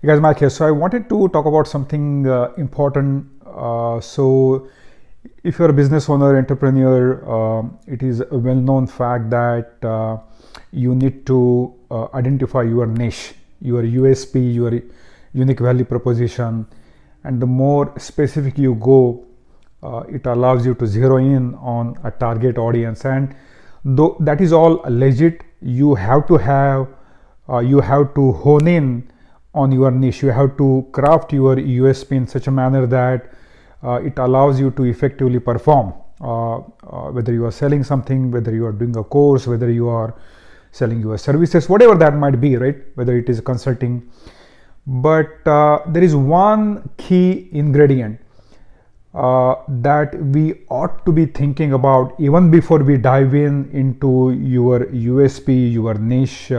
Hey guys, Mike here. So I wanted to talk about something important. So if you're a business owner, entrepreneur, it is a well-known fact that you need to identify your niche, your USP, your unique value proposition, and the more specific you go, it allows you to zero in on a target audience. And though that is all legit, you have to hone in on your niche. You have to craft your USP in such a manner that it allows you to effectively perform, whether you are selling something, whether you are doing a course, whether you are selling your services, whatever that might be, right? Whether it is consulting. But there is one key ingredient that we ought to be thinking about even before we dive into your USP, your niche,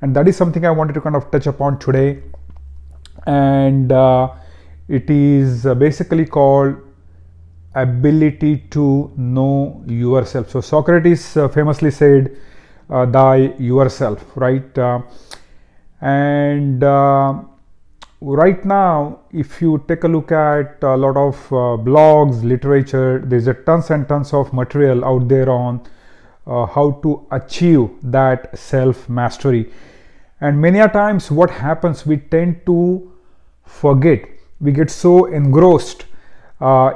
and that is something I wanted to kind of touch upon today. And it is basically called ability to know yourself. So Socrates famously said, "Die yourself," right? And right now, if you take a look at a lot of blogs, literature, there's a tons and tons of material out there on how to achieve that self mastery. And many a times what happens, we tend to forget, we get so engrossed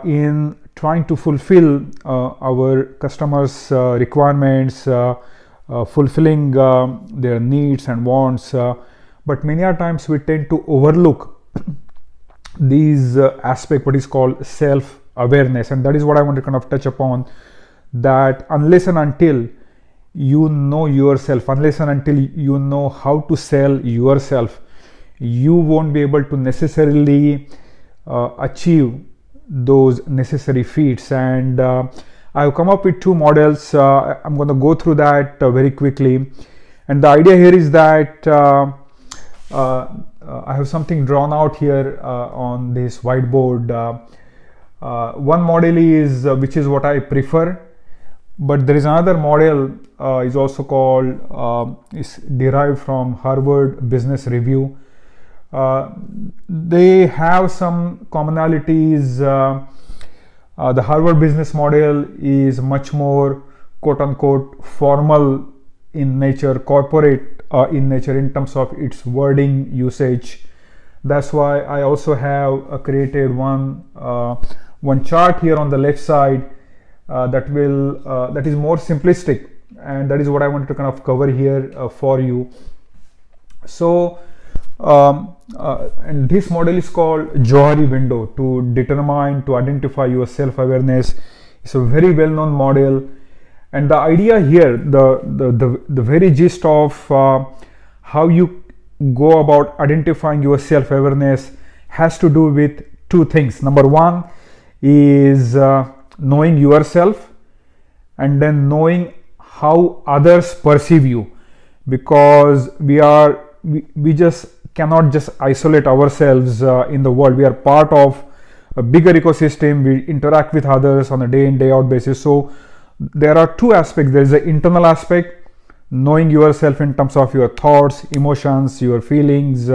in trying to fulfill our customers requirements, fulfilling their needs and wants, but many a times we tend to overlook these aspect, what is called self awareness. And that is what I want to kind of touch upon, that unless and until you know yourself, unless and until you know how to sell yourself, you won't be able to necessarily achieve those necessary feats. And I've come up with two models. I'm going to go through that very quickly. And the idea here is that I have something drawn out here on this whiteboard. One model is which is what I prefer, but there is another model is also called is derived from Harvard Business Review. They have some commonalities. The Harvard business model is much more quote unquote formal in nature, corporate in nature in terms of its wording usage. That's why I also have created one chart here on the left side that is more simplistic, and that is what I wanted to kind of cover here for you. So and this model is called Johari window to determine, to identify your self-awareness. It's a very well-known model, and the idea here, the very gist of how you go about identifying your self-awareness has to do with two things. Number one is knowing yourself, and then knowing how others perceive you, because we just cannot just isolate ourselves in the world. We are part of a bigger ecosystem. We interact with others on a day in day out basis. So there are two aspects. There is the internal aspect, knowing yourself in terms of your thoughts, emotions, your feelings,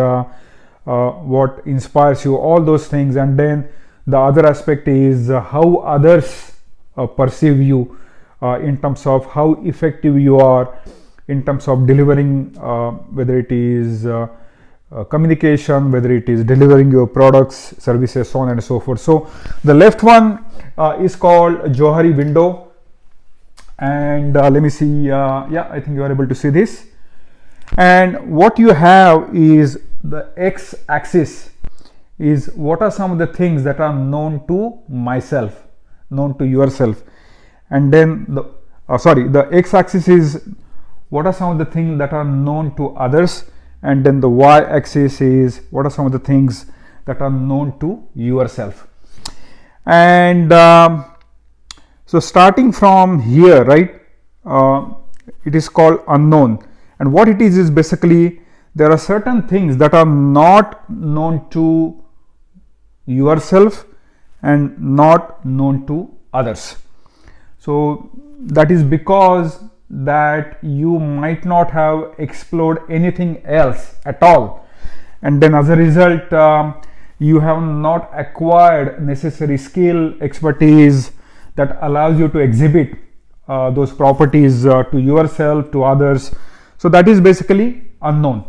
what inspires you, all those things. And then the other aspect is how others perceive you in terms of how effective you are in terms of delivering, whether it is communication, whether it is delivering your products, services, so on and so forth. So the left one is called Johari window, and let me see. Yeah, I think you are able to see this. And what you have is the x-axis is what are some of the things that are known to myself, known to yourself, and then the x-axis is what are some of the things that are known to others, and then the y-axis is what are some of the things that are known to yourself. And so starting from here, right, it is called unknown, and what it is basically there are certain things that are not known to yourself and not known to others. So that is because that you might not have explored anything else at all, and then as a result you have not acquired necessary skill, expertise that allows you to exhibit those properties to yourself, to others. So that is basically unknown.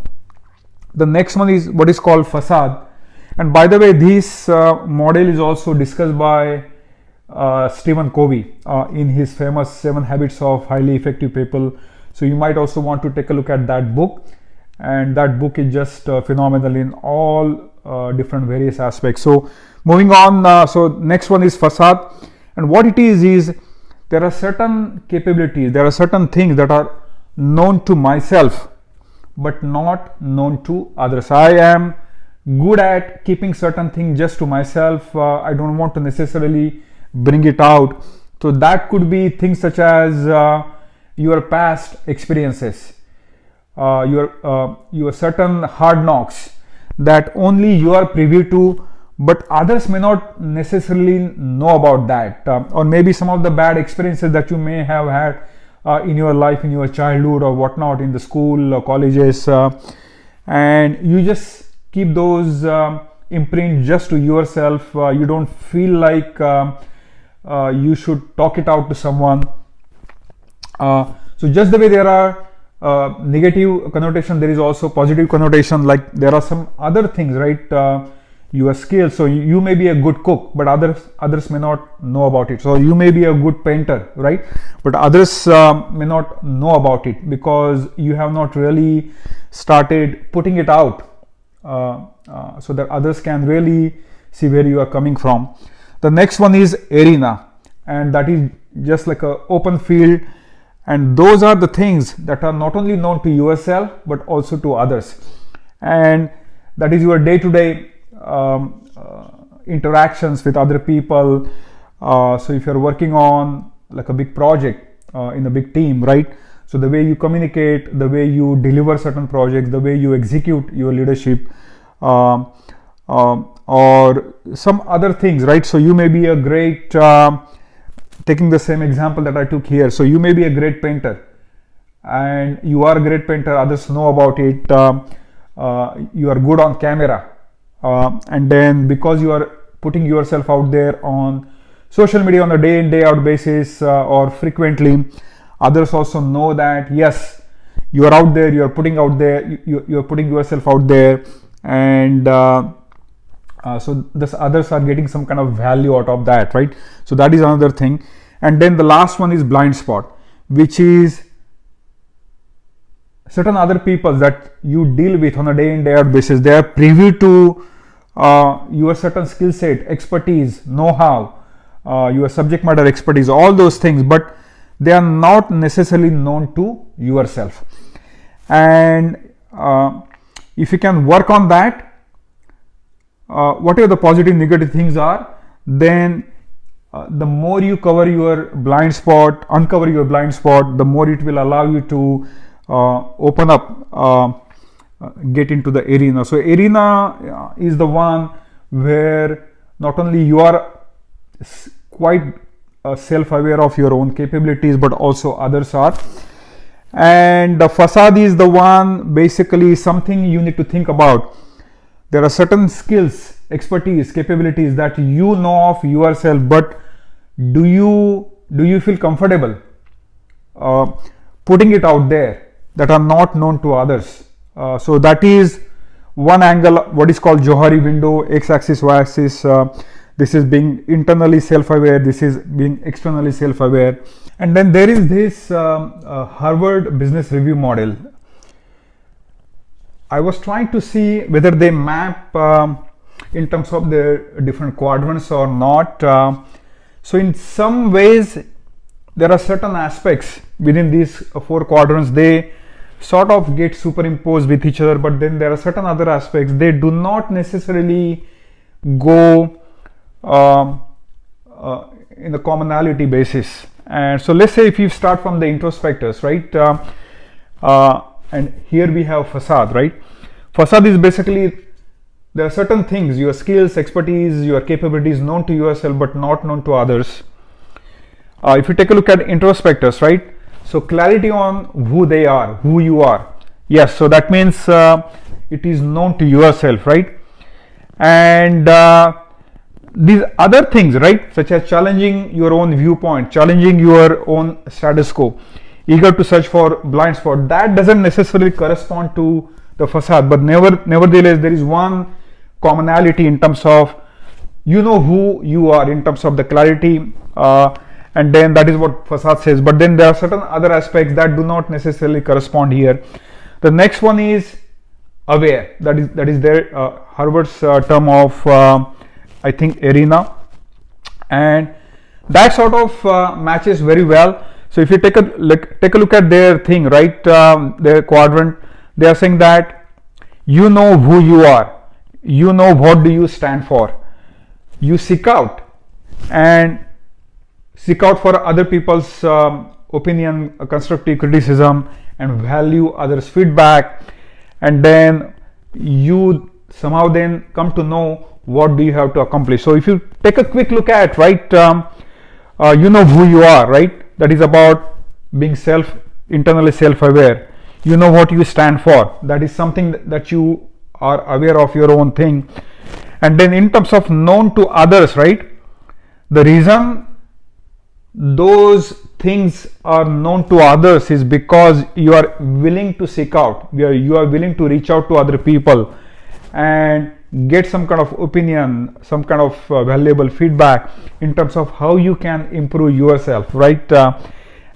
The next one is what is called facade, and by the way, this model is also discussed by Stephen Covey in his famous 7 Habits of Highly Effective People. So you might also want to take a look at that book, and that book is just phenomenal in all different various aspects. So moving on, so next one is facade, and what it is there are certain capabilities, there are certain things that are known to myself but not known to others. I am good at keeping certain things just to myself. I don't want to necessarily bring it out. So that could be things such as your past experiences, your certain hard knocks that only you are privy to, but others may not necessarily know about that, or maybe some of the bad experiences that you may have had in your life, in your childhood or whatnot, in the school or colleges, and you just keep those imprints just to yourself. You don't feel like you should talk it out to someone. So just the way there are negative connotation, there is also positive connotation. Like there are some other things, right? Your skills. So you may be a good cook, but others may not know about it. So you may be a good painter, right? But others may not know about it because you have not really started putting it out, so that others can really see where you are coming from. The next one is arena, and that is just like an open field, and those are the things that are not only known to yourself but also to others, and that is your day-to-day interactions with other people. So if you're working on like a big project in a big team, right? So the way you communicate, the way you deliver certain projects, the way you execute your leadership, or some other things, right? So you may be a great, taking the same example that I took here. So you may be a great painter, and you are a great painter, others know about it. You are good on camera, and then because you are putting yourself out there on social media on a day in day out basis, or frequently, others also know that yes, you are out there, you are putting out there, you are putting yourself out there, and so this others are getting some kind of value out of that, right? So that is another thing. And then the last one is blind spot, which is certain other people that you deal with on a day in day out basis. They are privy to your certain skill set, expertise, know-how, your subject matter expertise, all those things, but they are not necessarily known to yourself. And if you can work on that, whatever the positive negative things are, then the more you cover your blind spot, uncover your blind spot, the more it will allow you to open up, get into the arena. So arena is the one where not only you are quite self-aware of your own capabilities, but also others are. And the facade is the one, basically something you need to think about. There are certain skills, expertise, capabilities that you know of yourself, but do you feel comfortable putting it out there, that are not known to others? So that is one angle, what is called Johari window, x-axis, y-axis. This is being internally self-aware, this is being externally self-aware. And then there is this Harvard Business Review model. I was trying to see whether they map in terms of the different quadrants or not. So in some ways there are certain aspects within these 4 quadrants, they sort of get superimposed with each other, but then there are certain other aspects, they do not necessarily go in a commonality basis. And so let's say if you start from the introspectors, right, and here we have facade, right? Facade is basically, there are certain things, your skills, expertise, your capabilities known to yourself but not known to others. If you take a look at introspectors, right, so clarity on who they are, who you are. Yes, so that means it is known to yourself, right? And these other things, right, such as challenging your own viewpoint, challenging your own status quo, eager to search for blind spot, that doesn't necessarily correspond to the facade, but nevertheless there is one commonality in terms of you know who you are, in terms of the clarity, and then that is what facade says. But then there are certain other aspects that do not necessarily correspond here. The next one is aware. That is their Harvard's term of I think arena, and that sort of matches very well. So if you take a look at their thing, right, their quadrant, they are saying that you know who you are, you know what do you stand for, you seek out for other people's opinion, constructive criticism, and value others' feedback, and then you somehow then come to know what do you have to accomplish. So if you take a quick look at, right, you know who you are, right, that is about being internally self-aware. You know what you stand for, that is something that you are aware of your own thing. And then in terms of known to others, right, the reason those things are known to others is because you are willing to seek out, you are willing to reach out to other people and get some kind of opinion, some kind of valuable feedback in terms of how you can improve yourself, right?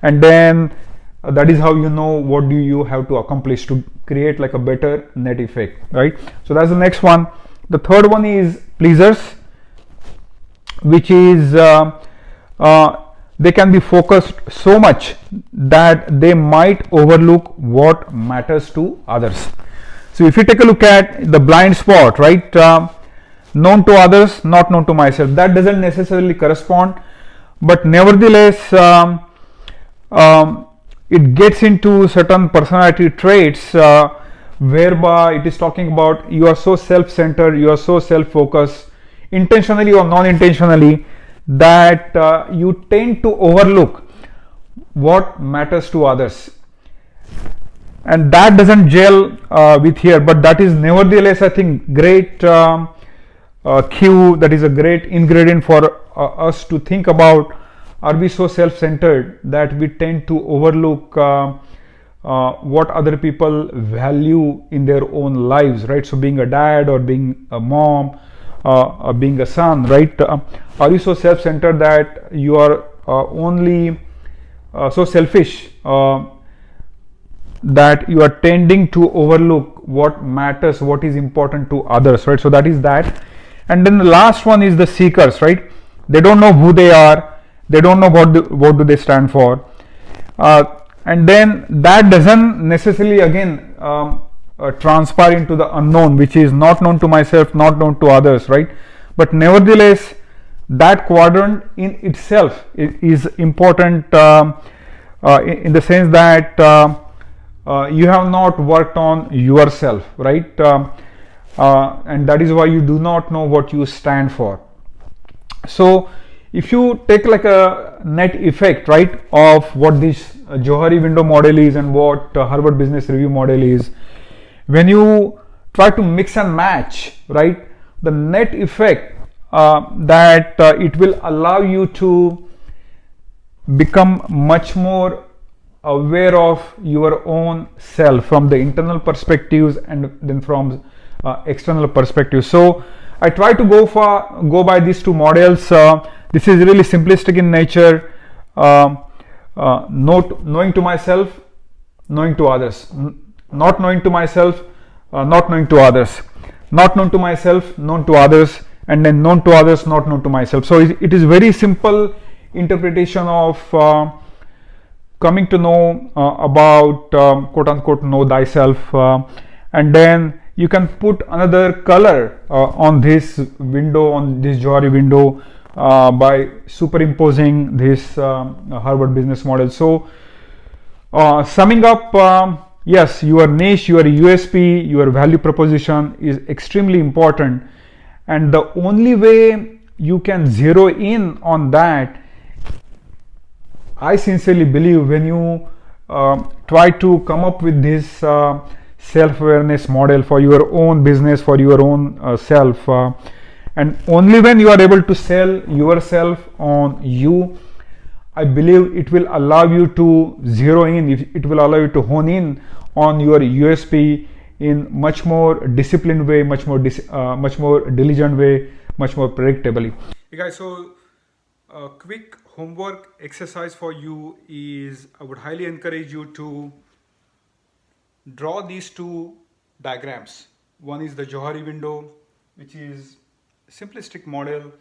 And then that is how you know what do you have to accomplish to create like a better net effect, right? So that's the next one. The third one is pleasers, which is they can be focused so much that they might overlook what matters to others. So if you take a look at the blind spot, right, known to others, not known to myself, that doesn't necessarily correspond, but nevertheless it gets into certain personality traits whereby it is talking about you are so self-centered, you are so self-focused, intentionally or non-intentionally, that you tend to overlook what matters to others, and that doesn't gel with here, but that is nevertheless I think great cue, that is a great ingredient for us to think about. Are we so self-centered that we tend to overlook what other people value in their own lives, right? So being a dad or being a mom, being a son, right? Are you so self-centered that you are only so selfish that you are tending to overlook what matters, what is important to others, right? So that is that. And then the last one is the seekers, right? They don't know who they are, they don't know what do they stand for, and then that doesn't necessarily again transpire into the unknown, which is not known to myself, not known to others, right? But nevertheless that quadrant in itself is important in the sense that you have not worked on yourself, right? And that is why you do not know what you stand for. So if you take like a net effect, right, of what this Johari window model is and what Harvard Business Review model is, when you try to mix and match, right, the net effect that it will allow you to become much more aware of your own self from the internal perspectives and then from external perspectives. So I try to go by these two models. This is really simplistic in nature. Knowing to myself, knowing to others, not knowing to myself, not knowing to others, not known to myself, known to others, and then known to others, not known to myself. So it is very simple interpretation of coming to know about quote unquote know thyself, and then you can put another color on this window, on this Johari window, by superimposing this Harvard business model. So summing up, yes, your niche, your USP, your value proposition is extremely important, and the only way you can zero in on that, I sincerely believe, when you try to come up with this self-awareness model for your own business, for your own self. And only when you are able to sell yourself on you, I believe it will allow you to zero in, it will allow you to hone in on your USP in much more disciplined way, much more diligent way, much more predictably. Hey guys, so a quick homework exercise for you is I would highly encourage you to draw these two diagrams. One is the Johari window, which is simplistic model,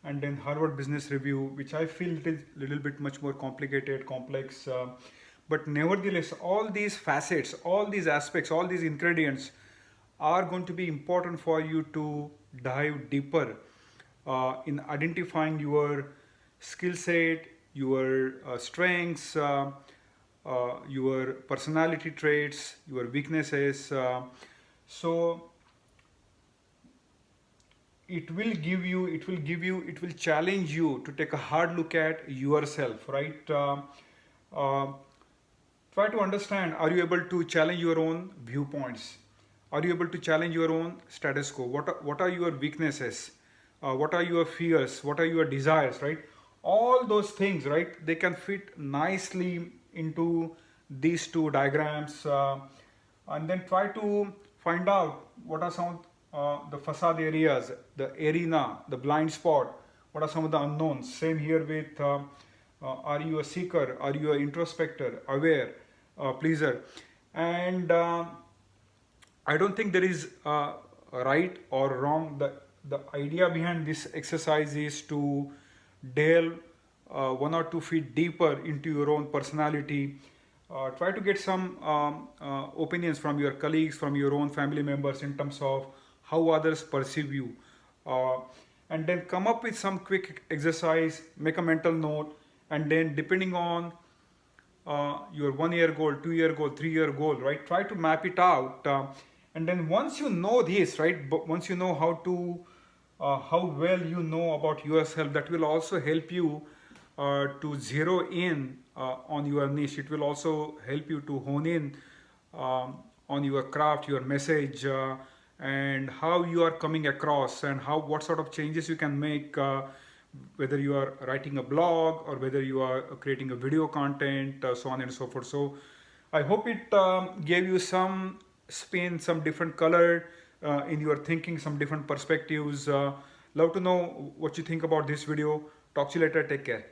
and then Harvard Business Review, which I feel it is a little bit much more complicated, complex. But nevertheless, all these facets, all these aspects, all these ingredients are going to be important for you to dive deeper in identifying your skill set, your strengths, your personality traits, your weaknesses. So it will challenge you to take a hard look at yourself, right? Try to understand, are you able to challenge your own viewpoints? Are you able to challenge your own status quo? What are your weaknesses? What are your fears? What are your desires, right? All those things, right? They can fit nicely into these two diagrams, and then try to find out what are some the facade areas, the arena, the blind spot, what are some of the unknowns. Same here with are you a seeker, are you an introspector, aware, pleaser. And I don't think there is right or wrong. The idea behind this exercise is to delve 1 or 2 feet deeper into your own personality. Try to get some opinions from your colleagues, from your own family members in terms of how others perceive you. And then come up with some quick exercise, make a mental note, and then depending on your 1 year goal, 2 year goal, 3 year goal, right? Try to map it out. And then once you know this, right? But once you know how well you know about yourself, that will also help you to zero in on your niche. It will also help you to hone in on your craft, your message, and how you are coming across, and what sort of changes you can make, whether you are writing a blog or whether you are creating a video content, so on and so forth. So I hope it gave you some spin, some different color in your thinking, some different perspectives. Love to know what you think about this video. Talk to you later. Take care.